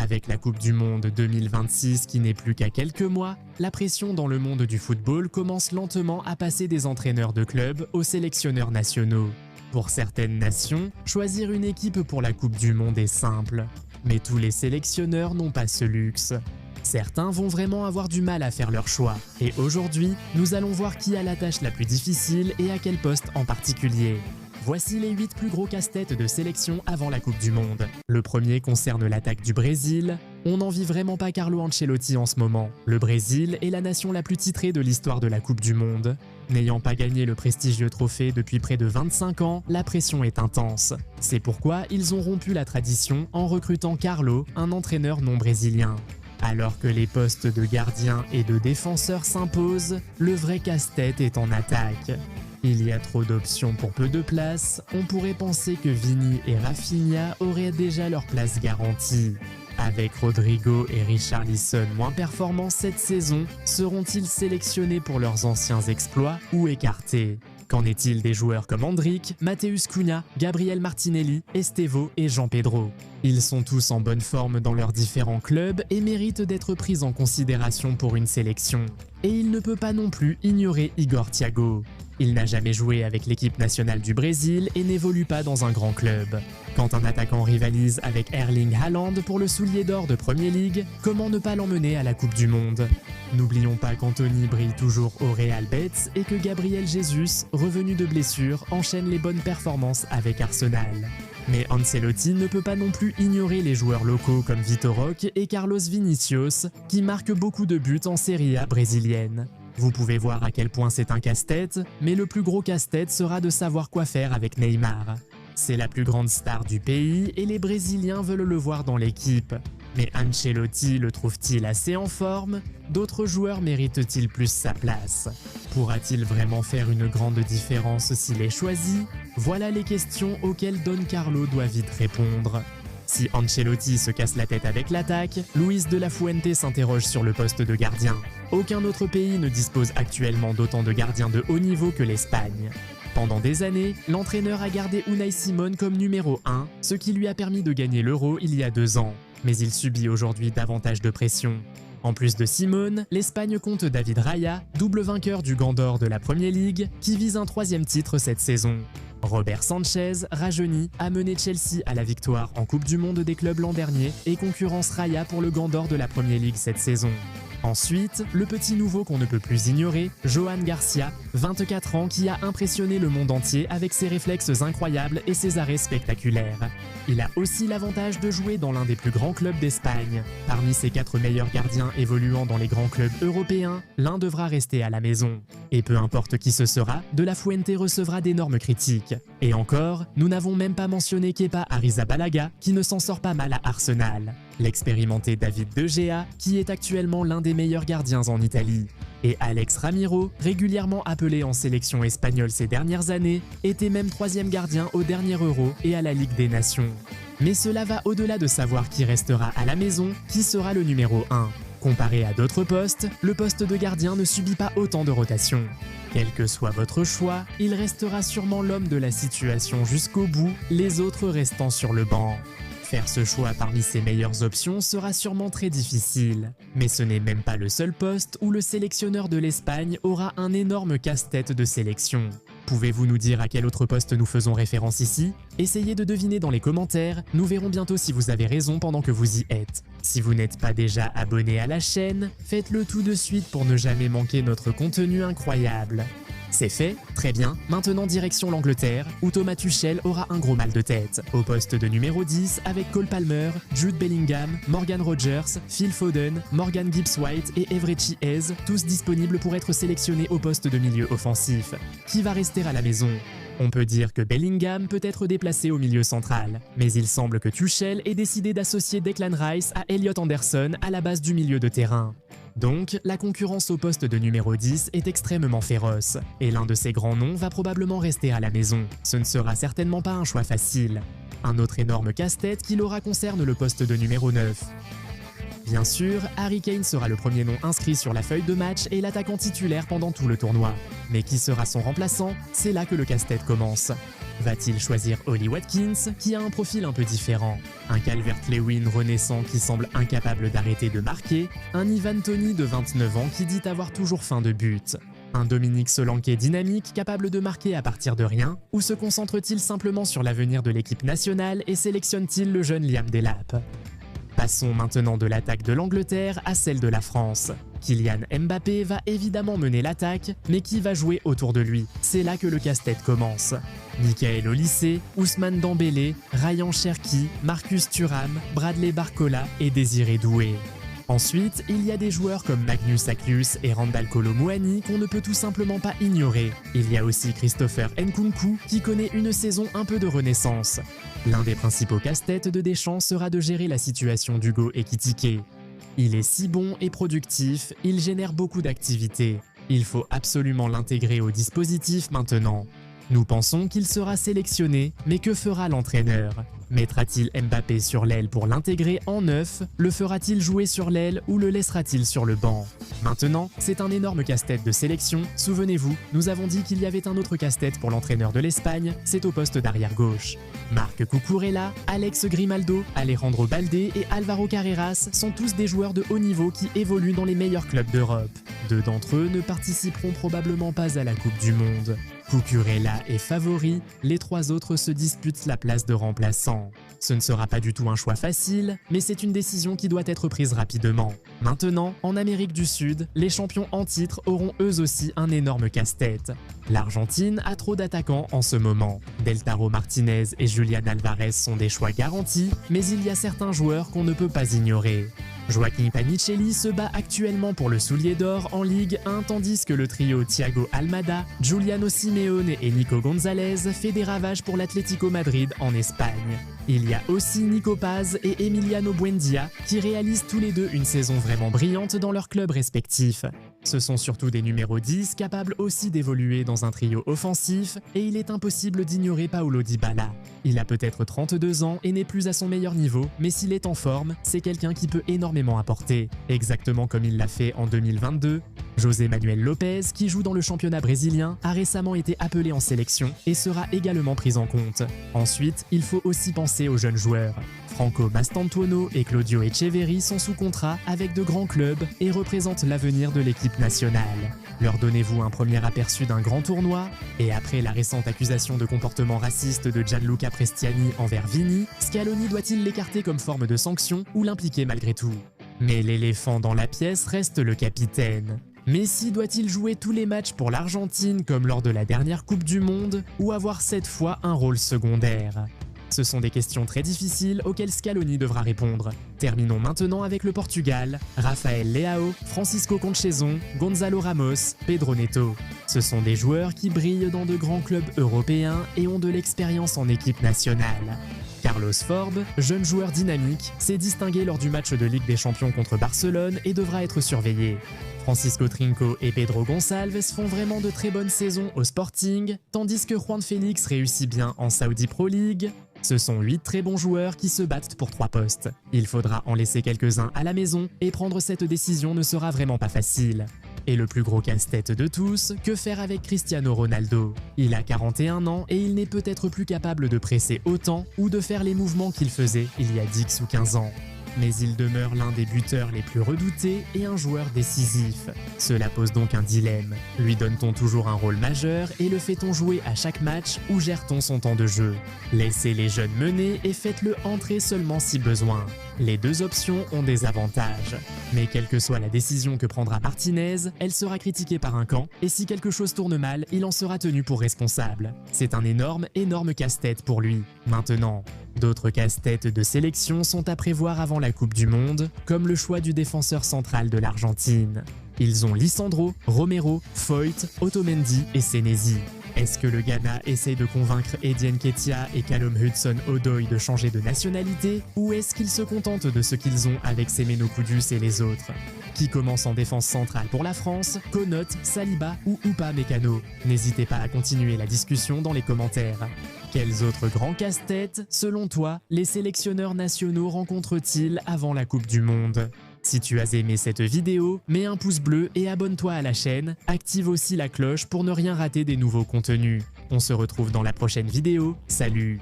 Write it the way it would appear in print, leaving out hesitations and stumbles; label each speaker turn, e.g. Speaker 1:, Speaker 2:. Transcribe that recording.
Speaker 1: Avec la Coupe du Monde 2026 qui n'est plus qu'à quelques mois, la pression dans le monde du football commence lentement à passer des entraîneurs de clubs aux sélectionneurs nationaux. Pour certaines nations, choisir une équipe pour la Coupe du Monde est simple, mais tous les sélectionneurs n'ont pas ce luxe. Certains vont vraiment avoir du mal à faire leur choix, et aujourd'hui, nous allons voir qui a la tâche la plus difficile et à quel poste en particulier. Voici les 8 plus gros casse-têtes de sélection avant la Coupe du Monde. Le premier concerne l'attaque du Brésil. On n'en vit vraiment pas Carlo Ancelotti en ce moment. Le Brésil est la nation la plus titrée de l'histoire de la Coupe du Monde. N'ayant pas gagné le prestigieux trophée depuis près de 25 ans, la pression est intense. C'est pourquoi ils ont rompu la tradition en recrutant Carlo, un entraîneur non brésilien. Alors que les postes de gardien et de défenseur s'imposent, le vrai casse-tête est en attaque. Il y a trop d'options pour peu de place, on pourrait penser que Vini et Rafinha auraient déjà leur place garantie. Avec Rodrigo et Richarlison moins performants cette saison, seront-ils sélectionnés pour leurs anciens exploits ou écartés? Qu'en est-il des joueurs comme Endrick, Matheus Cunha, Gabriel Martinelli, Estevo et Jean Pedro? Ils sont tous en bonne forme dans leurs différents clubs et méritent d'être pris en considération pour une sélection. Et il ne peut pas non plus ignorer Igor Thiago. Il n'a jamais joué avec l'équipe nationale du Brésil et n'évolue pas dans un grand club. Quand un attaquant rivalise avec Erling Haaland pour le soulier d'or de Premier League, comment ne pas l'emmener à la Coupe du Monde? N'oublions pas qu'Anthony brille toujours au Real Betis et que Gabriel Jesus, revenu de blessure, enchaîne les bonnes performances avec Arsenal. Mais Ancelotti ne peut pas non plus ignorer les joueurs locaux comme Vitor Roque et Carlos Vinicius, qui marquent beaucoup de buts en Serie A brésilienne. Vous pouvez voir à quel point c'est un casse-tête, mais le plus gros casse-tête sera de savoir quoi faire avec Neymar. C'est la plus grande star du pays et les Brésiliens veulent le voir dans l'équipe. Mais Ancelotti le trouve-t-il assez en forme? D'autres joueurs méritent-ils plus sa place? Pourra-t-il vraiment faire une grande différence s'il est choisi? Voilà les questions auxquelles Don Carlo doit vite répondre. Si Ancelotti se casse la tête avec l'attaque, Luis de la Fuente s'interroge sur le poste de gardien. Aucun autre pays ne dispose actuellement d'autant de gardiens de haut niveau que l'Espagne. Pendant des années, l'entraîneur a gardé Unai Simón comme numéro 1, ce qui lui a permis de gagner l'Euro il y a 2 ans. Mais il subit aujourd'hui davantage de pression. En plus de Simón, l'Espagne compte David Raya, double vainqueur du Gant d'Or de la Premier League, qui vise un 3e titre cette saison. Robert Sanchez, rajeuni, a mené Chelsea à la victoire en Coupe du Monde des clubs l'an dernier et concurrence Raya pour le Gant d'Or de la Premier League cette saison. Ensuite, le petit nouveau qu'on ne peut plus ignorer, Johan Garcia, 24 ans, qui a impressionné le monde entier avec ses réflexes incroyables et ses arrêts spectaculaires. Il a aussi l'avantage de jouer dans l'un des plus grands clubs d'Espagne. Parmi ses 4 meilleurs gardiens évoluant dans les grands clubs européens, l'un devra rester à la maison. Et peu importe qui ce sera, De la Fuente recevra d'énormes critiques. Et encore, nous n'avons même pas mentionné Kepa Arrizabalaga, qui ne s'en sort pas mal à Arsenal. L'expérimenté David De Gea, qui est actuellement l'un des meilleurs gardiens en Italie. Et Alex Ramiro, régulièrement appelé en sélection espagnole ces dernières années, était même 3e gardien au dernier Euro et à la Ligue des Nations. Mais cela va au-delà de savoir qui restera à la maison, qui sera le numéro 1. Comparé à d'autres postes, le poste de gardien ne subit pas autant de rotation. Quel que soit votre choix, il restera sûrement l'homme de la situation jusqu'au bout, les autres restant sur le banc. Faire ce choix parmi ses meilleures options sera sûrement très difficile. Mais ce n'est même pas le seul poste où le sélectionneur de l'Espagne aura un énorme casse-tête de sélection. Pouvez-vous nous dire à quel autre poste nous faisons référence ici? Essayez de deviner dans les commentaires, nous verrons bientôt si vous avez raison pendant que vous y êtes. Si vous n'êtes pas déjà abonné à la chaîne, faites-le tout de suite pour ne jamais manquer notre contenu incroyable. C'est fait, très bien, maintenant direction l'Angleterre, où Thomas Tuchel aura un gros mal de tête. Au poste de numéro 10, avec Cole Palmer, Jude Bellingham, Morgan Rogers, Phil Foden, Morgan Gibbs-White et Eberechi Eze, tous disponibles pour être sélectionnés au poste de milieu offensif. Qui va rester à la maison? On peut dire que Bellingham peut être déplacé au milieu central, mais il semble que Tuchel ait décidé d'associer Declan Rice à Elliot Anderson à la base du milieu de terrain. Donc, la concurrence au poste de numéro 10 est extrêmement féroce, et l'un de ces grands noms va probablement rester à la maison. Ce ne sera certainement pas un choix facile. Un autre énorme casse-tête qu'il aura concerne le poste de numéro 9. Bien sûr, Harry Kane sera le premier nom inscrit sur la feuille de match et l'attaquant titulaire pendant tout le tournoi. Mais qui sera son remplaçant? C'est là que le casse-tête commence. Va-t-il choisir Ollie Watkins, qui a un profil un peu différent? Un Calvert-Lewin renaissant qui semble incapable d'arrêter de marquer? Un Ivan Toney de 29 ans qui dit avoir toujours faim de but? Un Dominique Solanke dynamique capable de marquer à partir de rien? Ou se concentre-t-il simplement sur l'avenir de l'équipe nationale et sélectionne-t-il le jeune Liam Delap? Passons maintenant de l'attaque de l'Angleterre à celle de la France. Kylian Mbappé va évidemment mener l'attaque, mais qui va jouer autour de lui? C'est là que le casse-tête commence. Mickaël Olise, Ousmane Dembélé, Ryan Cherki, Marcus Thuram, Bradley Barcola et Désiré Doué. Ensuite, il y a des joueurs comme Magnus Aklus et Randal Kolo Muani qu'on ne peut tout simplement pas ignorer. Il y a aussi Christopher Nkunku qui connaît une saison un peu de renaissance. L'un des principaux casse-têtes de Deschamps sera de gérer la situation d'Hugo Ekitike. Il est si bon et productif, il génère beaucoup d'activités. Il faut absolument l'intégrer au dispositif maintenant. Nous pensons qu'il sera sélectionné, mais que fera l'entraîneur? Mettra-t-il Mbappé sur l'aile pour l'intégrer en neuf? Le fera-t-il jouer sur l'aile ou le laissera-t-il sur le banc? Maintenant, c'est un énorme casse-tête de sélection. Souvenez-vous, nous avons dit qu'il y avait un autre casse-tête pour l'entraîneur de l'Espagne, c'est au poste d'arrière gauche. Marc Cucurella, Alex Grimaldo, Alejandro Balde et Alvaro Carreras sont tous des joueurs de haut niveau qui évoluent dans les meilleurs clubs d'Europe. 2 d'entre eux ne participeront probablement pas à la Coupe du Monde. Cucurella est favori, les 3 autres se disputent la place de remplaçant. Ce ne sera pas du tout un choix facile, mais c'est une décision qui doit être prise rapidement. Maintenant, en Amérique du Sud, les champions en titre auront eux aussi un énorme casse-tête. L'Argentine a trop d'attaquants en ce moment. Lautaro Martinez et Julián Álvarez sont des choix garantis, mais il y a certains joueurs qu'on ne peut pas ignorer. Joaquim Panicelli se bat actuellement pour le soulier d'or en Ligue 1, tandis que le trio Thiago Almada, Giuliano Simeone et Nico Gonzalez fait des ravages pour l'Atlético Madrid en Espagne. Il y a aussi Nico Paz et Emiliano Buendia qui réalisent tous les deux une saison vraiment brillante dans leurs clubs respectifs. Ce sont surtout des numéros 10 capables aussi d'évoluer dans un trio offensif et il est impossible d'ignorer Paulo Dybala. Il a peut-être 32 ans et n'est plus à son meilleur niveau, mais s'il est en forme, c'est quelqu'un qui peut énormément apporter, exactement comme il l'a fait en 2022. José Manuel Lopez, qui joue dans le championnat brésilien, a récemment été appelé en sélection et sera également pris en compte. Ensuite, il faut aussi penser aux jeunes joueurs. Franco Mastantuono et Claudio Echeverri sont sous contrat avec de grands clubs et représentent l'avenir de l'équipe nationale. Leur donnez-vous un premier aperçu d'un grand tournoi? Et après la récente accusation de comportement raciste de Gianluca Prestiani envers Vini, Scaloni doit-il l'écarter comme forme de sanction ou l'impliquer malgré tout? Mais l'éléphant dans la pièce reste le capitaine. Messi doit-il jouer tous les matchs pour l'Argentine comme lors de la dernière Coupe du Monde ou avoir cette fois un rôle secondaire? Ce sont des questions très difficiles auxquelles Scaloni devra répondre. Terminons maintenant avec le Portugal, Rafael Leao, Francisco Conceição, Gonzalo Ramos, Pedro Neto. Ce sont des joueurs qui brillent dans de grands clubs européens et ont de l'expérience en équipe nationale. Carlos Forbes, jeune joueur dynamique, s'est distingué lors du match de Ligue des Champions contre Barcelone et devra être surveillé. Francisco Trinco et Pedro Gonçalves font vraiment de très bonnes saisons au Sporting, tandis que Juan Félix réussit bien en Saudi Pro League. Ce sont 8 très bons joueurs qui se battent pour 3 postes. Il faudra en laisser quelques-uns à la maison et prendre cette décision ne sera vraiment pas facile. Et le plus gros casse-tête de tous, que faire avec Cristiano Ronaldo? Il a 41 ans et il n'est peut-être plus capable de presser autant ou de faire les mouvements qu'il faisait il y a 10 ou 15 ans. Mais il demeure l'un des buteurs les plus redoutés et un joueur décisif. Cela pose donc un dilemme. Lui donne-t-on toujours un rôle majeur et le fait-on jouer à chaque match ou gère-t-on son temps de jeu? Laissez les jeunes mener et faites-le entrer seulement si besoin. Les 2 options ont des avantages. Mais quelle que soit la décision que prendra Martinez, elle sera critiquée par un camp et si quelque chose tourne mal, il en sera tenu pour responsable. C'est un énorme casse-tête pour lui. Maintenant, d'autres casse-têtes de sélection sont à prévoir avant la Coupe du Monde, comme le choix du défenseur central de l'Argentine. Ils ont Lisandro, Romero, Foyt, Otamendi et Senesi. Est-ce que le Ghana essaye de convaincre Eddie Nketiah et Callum Hudson-Odoi de changer de nationalité ou est-ce qu'ils se contentent de ce qu'ils ont avec Semeno Kudus et les autres? Qui commence en défense centrale pour la France? Konot, Saliba ou Upamecano? N'hésitez pas à continuer la discussion dans les commentaires. Quels autres grands casse-têtes, selon toi, les sélectionneurs nationaux rencontrent-ils avant la Coupe du Monde? Si tu as aimé cette vidéo, mets un pouce bleu et abonne-toi à la chaîne, active aussi la cloche pour ne rien rater des nouveaux contenus. On se retrouve dans la prochaine vidéo, salut!